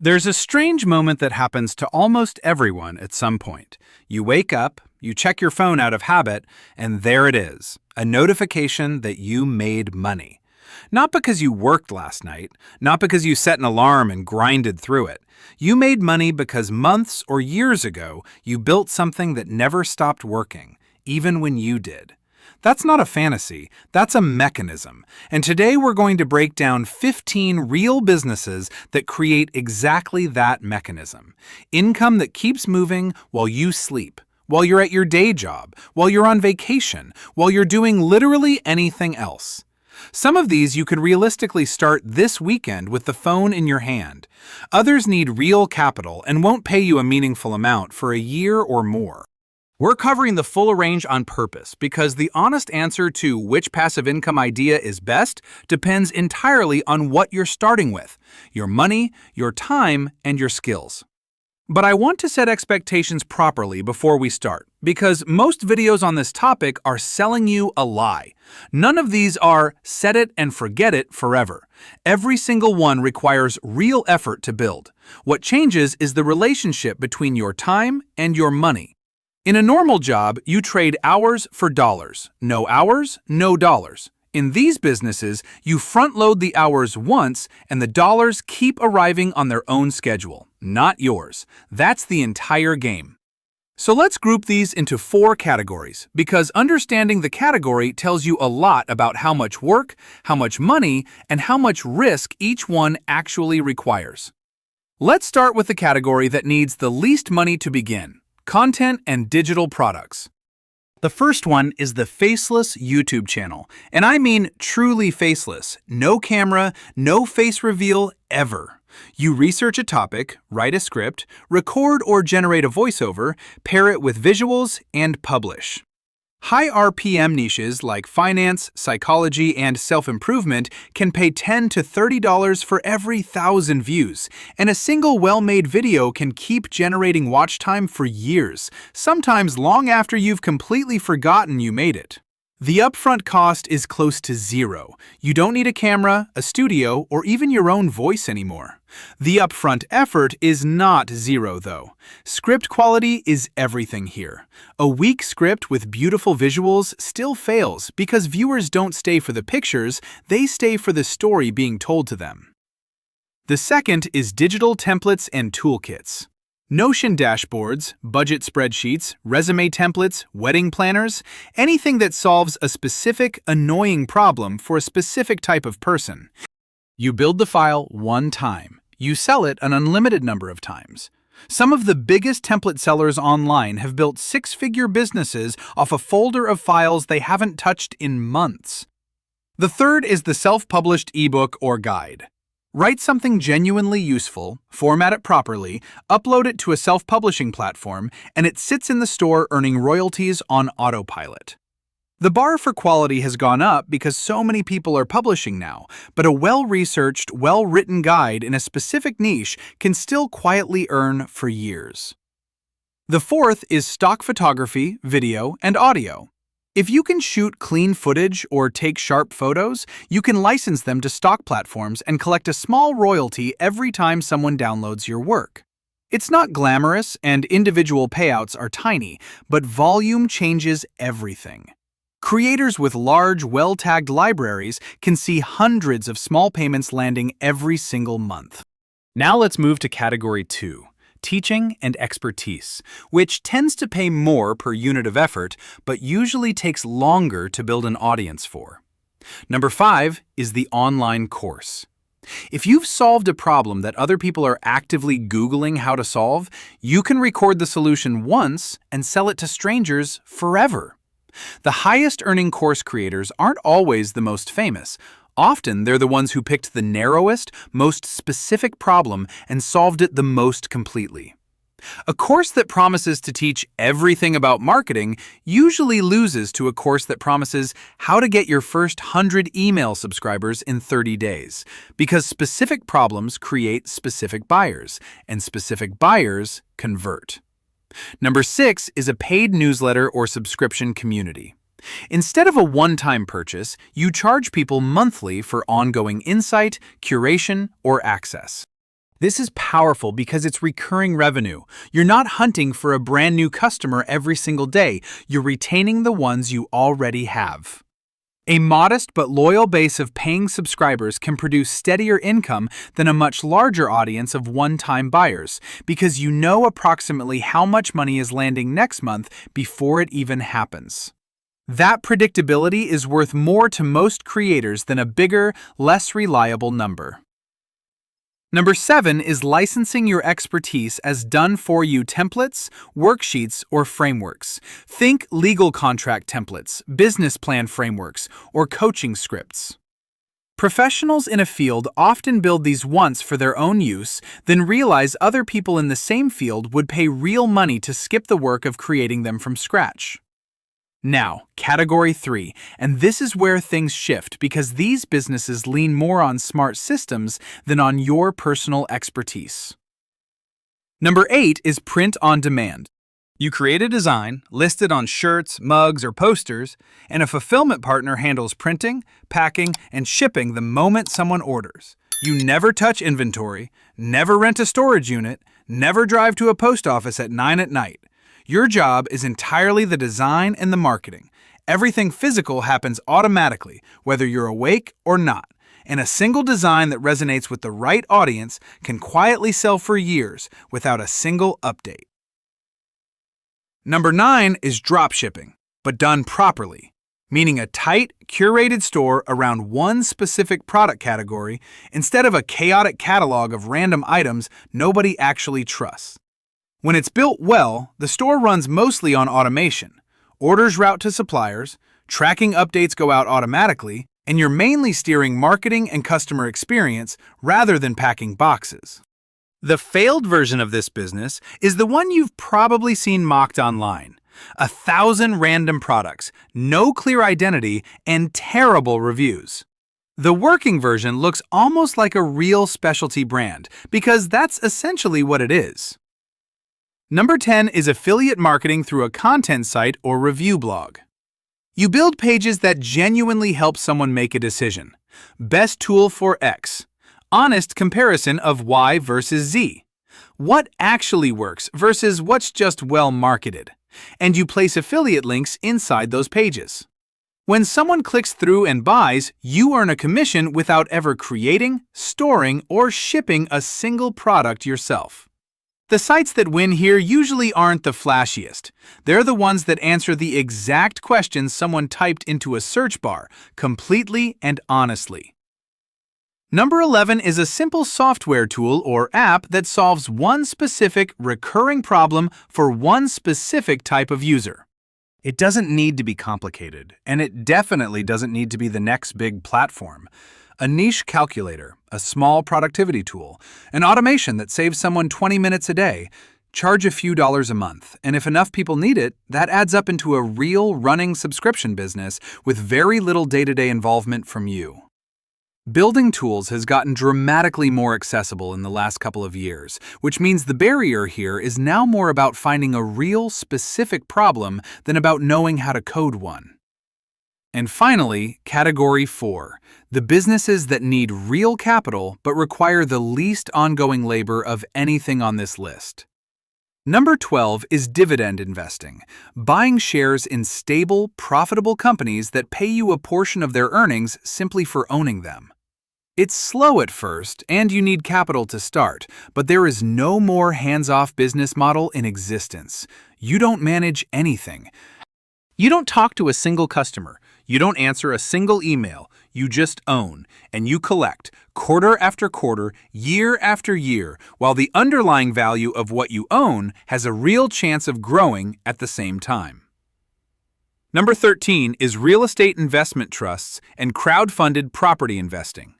There's a strange moment that happens to almost everyone at some point. You wake up, you check your phone out of habit, and there it is, a notification that you made money. Not because you worked last night, not because you set an alarm and grinded through it. You made money because months or years ago, you built something that never stopped working, even when you did. That's not a fantasy, that's a mechanism. And today we're going to break down 15 real businesses that create exactly that mechanism. Income that keeps moving while you sleep, while you're at your day job, while you're on vacation, while you're doing literally anything else. Some of these you could realistically start this weekend with the phone in your hand. Others need real capital and won't pay you a meaningful amount for a year or more. We're covering the full range on purpose because the honest answer to which passive income idea is best depends entirely on what you're starting with, your money, your time, and your skills. But I want to set expectations properly before we start, because most videos on this topic are selling you a lie. None of these are set it and forget it forever. Every single one requires real effort to build. What changes is the relationship between your time and your money. In a normal job, you trade hours for dollars. No hours, no dollars. In these businesses, you front-load the hours once and the dollars keep arriving on their own schedule, not yours. That's the entire game. So let's group these into 4 categories, because understanding the category tells you a lot about how much work, how much money, and how much risk each one actually requires. Let's start with the category that needs the least money to begin. Content and digital products. The first one is the faceless YouTube channel, and I mean truly faceless. No camera, no face reveal ever. You research a topic, write a script, record or generate a voiceover, pair it with visuals, and publish. High RPM niches like finance, psychology, and self-improvement can pay $10 to $30 for every 1,000 views, and a single well-made video can keep generating watch time for years, sometimes long after you've completely forgotten you made it. The upfront cost is close to zero. You don't need a camera, a studio, or even your own voice anymore. The upfront effort is not zero, though. Script quality is everything here. A weak script with beautiful visuals still fails because viewers don't stay for the pictures, they stay for the story being told to them. The second is digital templates and toolkits. Notion dashboards, budget spreadsheets, resume templates, wedding planners, anything that solves a specific, annoying problem for a specific type of person. You build the file one time. You sell it an unlimited number of times. Some of the biggest template sellers online have built 6-figure businesses off a folder of files they haven't touched in months. The third is the self-published ebook or guide. Write something genuinely useful, format it properly, upload it to a self-publishing platform, and it sits in the store earning royalties on autopilot. The bar for quality has gone up because so many people are publishing now, but a well-researched, well-written guide in a specific niche can still quietly earn for years. The fourth is stock photography, video, and audio. If you can shoot clean footage or take sharp photos, you can license them to stock platforms and collect a small royalty every time someone downloads your work. It's not glamorous and individual payouts are tiny, but volume changes everything. Creators with large, well-tagged libraries can see hundreds of small payments landing every single month. Now let's move to category 2. Teaching and expertise, which tends to pay more per unit of effort, but usually takes longer to build an audience for. Number 5 is the online course. If you've solved a problem that other people are actively Googling how to solve, you can record the solution once and sell it to strangers forever. The highest earning course creators aren't always the most famous. Often, they're the ones who picked the narrowest, most specific problem and solved it the most completely. A course that promises to teach everything about marketing usually loses to a course that promises how to get your first 100 email subscribers in 30 days, because specific problems create specific buyers, and specific buyers convert. Number 6 is a paid newsletter or subscription community. Instead of a one-time purchase, you charge people monthly for ongoing insight, curation, or access. This is powerful because it's recurring revenue. You're not hunting for a brand new customer every single day. You're retaining the ones you already have. A modest but loyal base of paying subscribers can produce steadier income than a much larger audience of one-time buyers because you know approximately how much money is landing next month before it even happens. That predictability is worth more to most creators than a bigger, less reliable number. Number 7 is licensing your expertise as done-for-you templates, worksheets, or frameworks. Think legal contract templates, business plan frameworks, or coaching scripts. Professionals in a field often build these once for their own use, then realize other people in the same field would pay real money to skip the work of creating them from scratch. Now, category 3, and this is where things shift because these businesses lean more on smart systems than on your personal expertise. Number 8 is print on demand. You create a design, list it on shirts, mugs, or posters, and a fulfillment partner handles printing, packing, and shipping the moment someone orders. You never touch inventory, never rent a storage unit, never drive to a post office at 9 at night. Your job is entirely the design and the marketing. Everything physical happens automatically, whether you're awake or not. And a single design that resonates with the right audience can quietly sell for years without a single update. Number 9 is drop shipping, but done properly, meaning a tight, curated store around one specific product category instead of a chaotic catalog of random items nobody actually trusts. When it's built well, the store runs mostly on automation. Orders route to suppliers, tracking updates go out automatically, and you're mainly steering marketing and customer experience rather than packing boxes. The failed version of this business is the one you've probably seen mocked online. 1,000 random products, no clear identity, and terrible reviews. The working version looks almost like a real specialty brand because that's essentially what it is. Number 10 is affiliate marketing through a content site or review blog. You build pages that genuinely help someone make a decision. Best tool for X. Honest comparison of Y versus Z. What actually works versus what's just well marketed. And you place affiliate links inside those pages. When someone clicks through and buys, you earn a commission without ever creating, storing, or shipping a single product yourself. The sites that win here usually aren't the flashiest. They're the ones that answer the exact questions someone typed into a search bar, completely and honestly. Number 11 is a simple software tool or app that solves one specific recurring problem for one specific type of user. It doesn't need to be complicated, and it definitely doesn't need to be the next big platform. A niche calculator, a small productivity tool, an automation that saves someone 20 minutes a day, charge a few dollars a month, and if enough people need it, that adds up into a real running subscription business with very little day-to-day involvement from you. Building tools has gotten dramatically more accessible in the last couple of years, which means the barrier here is now more about finding a real, specific problem than about knowing how to code one. And finally, category 4, the businesses that need real capital but require the least ongoing labor of anything on this list. Number 12 is dividend investing, buying shares in stable, profitable companies that pay you a portion of their earnings simply for owning them. It's slow at first, and you need capital to start, but there is no more hands-off business model in existence. You don't manage anything. You don't talk to a single customer. You don't answer a single email. You just own, and you collect, quarter after quarter, year after year, while the underlying value of what you own has a real chance of growing at the same time. Number 13 is real estate investment trusts and crowd-funded property investing.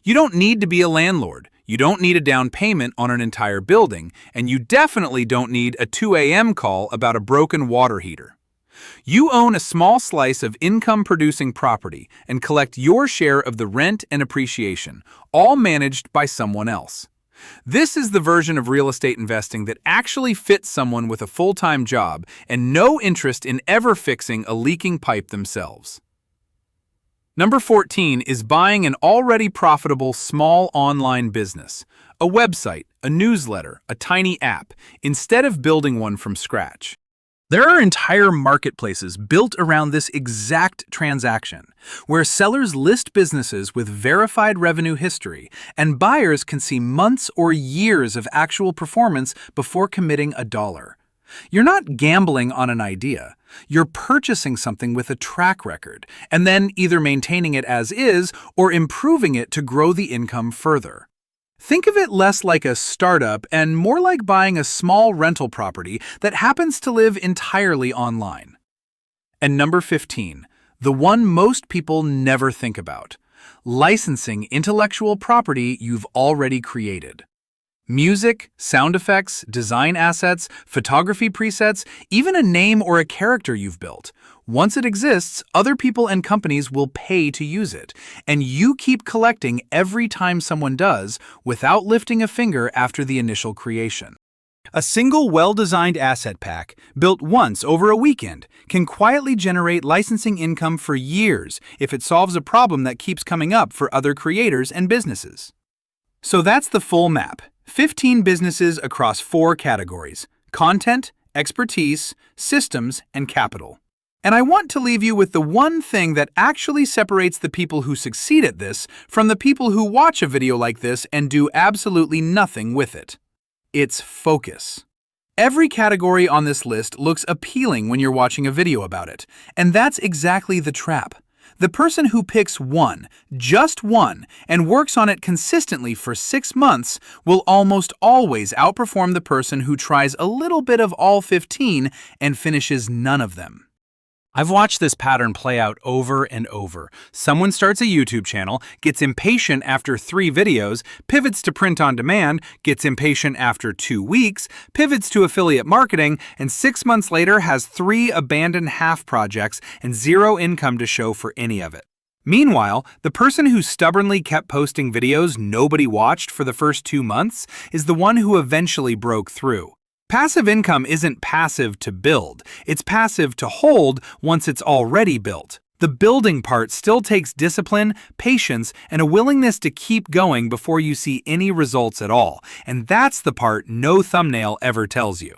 You don't need to be a landlord. You don't need a down payment on an entire building, and you definitely don't need a 2 a.m. call about a broken water heater. You own a small slice of income-producing property and collect your share of the rent and appreciation, all managed by someone else. This is the version of real estate investing that actually fits someone with a full-time job and no interest in ever fixing a leaking pipe themselves. Number 14 is buying an already profitable small online business, a website, a newsletter, a tiny app, instead of building one from scratch. There are entire marketplaces built around this exact transaction, where sellers list businesses with verified revenue history, and buyers can see months or years of actual performance before committing a dollar. You're not gambling on an idea. You're purchasing something with a track record, and then either maintaining it as is or improving it to grow the income further. Think of it less like a startup and more like buying a small rental property that happens to live entirely online. And number 15, the one most people never think about: licensing intellectual property you've already created. Music, sound effects, design assets, photography presets, even a name or a character you've built. Once it exists, other people and companies will pay to use it, and you keep collecting every time someone does without lifting a finger after the initial creation. A single well-designed asset pack, built once over a weekend, can quietly generate licensing income for years if it solves a problem that keeps coming up for other creators and businesses. So that's the full map. 15 businesses across 4 categories: content, expertise, systems, and capital. And I want to leave you with the one thing that actually separates the people who succeed at this from the people who watch a video like this and do absolutely nothing with it. It's focus. Every category on this list looks appealing when you're watching a video about it, and that's exactly the trap. The person who picks one, just one, and works on it consistently for 6 months will almost always outperform the person who tries a little bit of all 15 and finishes none of them. I've watched this pattern play out over and over. Someone starts a YouTube channel, gets impatient after 3 videos, pivots to print on demand, gets impatient after 2 weeks, pivots to affiliate marketing, and 6 months later has 3 abandoned half projects and 0 income to show for any of it. Meanwhile, the person who stubbornly kept posting videos nobody watched for the first 2 months is the one who eventually broke through. Passive income isn't passive to build, it's passive to hold once it's already built. The building part still takes discipline, patience, and a willingness to keep going before you see any results at all, and that's the part no thumbnail ever tells you.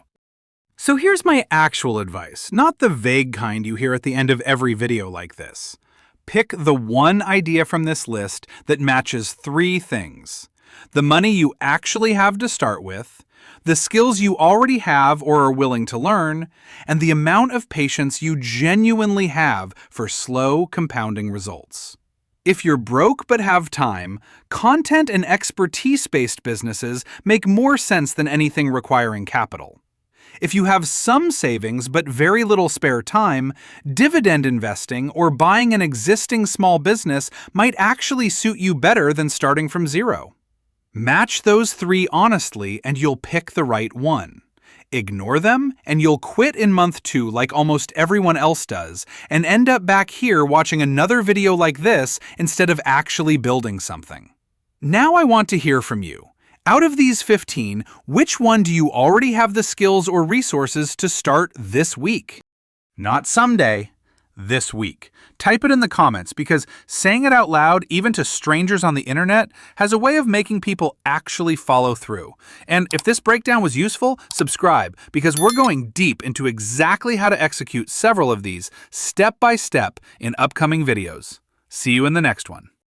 So here's my actual advice, not the vague kind you hear at the end of every video like this. Pick the one idea from this list that matches 3 things: the money you actually have to start with, the skills you already have or are willing to learn, and the amount of patience you genuinely have for slow, compounding results. If you're broke but have time, content and expertise-based businesses make more sense than anything requiring capital. If you have some savings but very little spare time, dividend investing or buying an existing small business might actually suit you better than starting from zero. Match those 3 honestly and you'll pick the right one. Ignore them and you'll quit in month 2 like almost everyone else does and end up back here watching another video like this instead of actually building something. Now I want to hear from you. Out of these 15, which one do you already have the skills or resources to start this week? Not someday. This week. Type it in the comments because saying it out loud, even to strangers on the internet, has a way of making people actually follow through. And if this breakdown was useful, subscribe because we're going deep into exactly how to execute several of these step by step in upcoming videos. See you in the next one.